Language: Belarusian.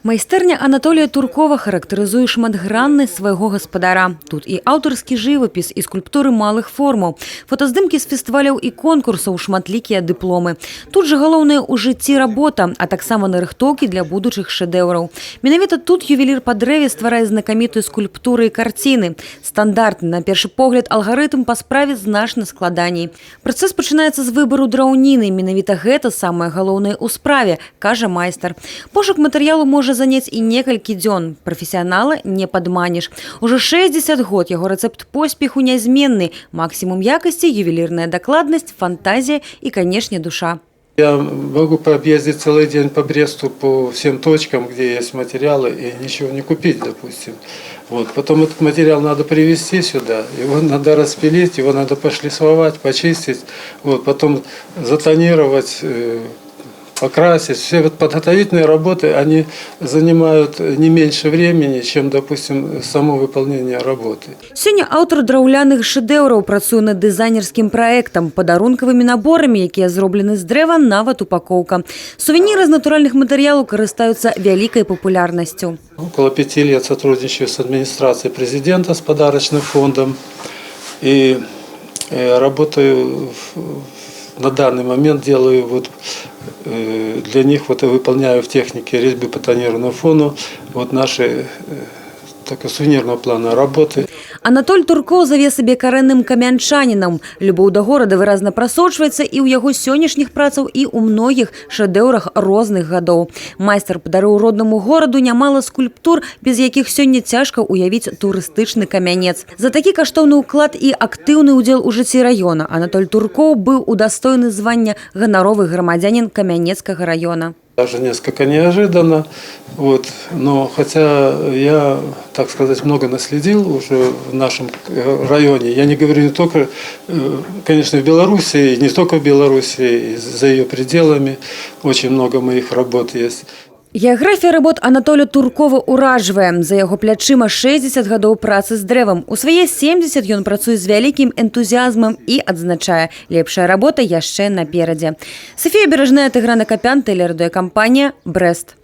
Майстэрня Анатолія Туркова характарызуе шматграннасць свайго гаспадара. Тут і аўтарскі жывапіс, і скульптуры малых формаў, фотаздымкі з фестываляў і конкурсаў, шматлікія дыпломы. Тут жа галоўнае ў жыцці работа, а таксама нарыхтоўкі для будучых шэдэўраў. Менавіта тут ювелір па дрэве стварае знакамітыя скульптуры і карціны. Стандартны, на першы погляд, алгарытм па справе значна складаней. Працэс пачынаецца з выбару драўніны. Менавіта гэта самае галоўнае ў справе, кажа майстар. Пошук матэрыялу можа заняць і некалькі дзён. Прафесіянала не падманеш. Ужо 60 год яго рэцэпт поспеху нязменны. Максімум якасці, ювелірная дакладнасць, фантазія і, канешне, душа. Я могу пообъездить целый день по Бресту, по всем точкам, где есть материалы, и ничего не купить, допустим. Вот. Потом этот материал надо привезти сюда, его надо распилить, его надо пошлифовать, почистить, вот. Потом затонировать, покрасить. Все вот подготовительные работы, они занимают не меньше времени, чем, допустим, само выполнение работы. Сёння аўтар драўляных шэдэўраў працуе над дызайнерскім праектам, падарункавымі наборамі, якія зроблены з дрэва, нават упакоўка. Сувеніры з натуральных матэрыялаў карыстаюцца вялікай папулярнасцю. Около 5 лет сотрудничаю с администрацией президента, с подарочным фондом. И работаю на данный момент, делаю вот для них, вот выполняю в технике резьбы по тонированному фону вот наши сувенірного плану работы. Анатоль Туркоў заве сабе карэнным камянчанінам. Любоў да горада выразна прасочваецца і ў яго сённяшніх працаў, і ў многіх шэдэўрах розных гадоў. Майстар падарыў роднаму гораду нямала скульптур, без якіх сёння цяжка ўявіць турыстычны камянец. За такі каштоўны ўклад і актыўны ўдзел у жыцці раёна Анатоль Туркоў быў удостоены звання ганаровы грамадзянін Камянецкага раёна. Даже несколько неожиданно, вот, но хотя я, так сказать, много наследил уже в нашем районе. Я не говорю не только, конечно, в Беларуси, не только в Беларуси, за ее пределами очень много моих работ есть. Геаграфія работ Анатоля Туркова ўражвае. За яго плячыма 60 гадоў працы з дрэвам. У свае 70 ён працуе з вялікім энтузіязмам і адзначае, лепшая работа яшчэ наперадзе. Софія Бережная, Тыгран Акапян, тэлерадыёкампанія «Брест».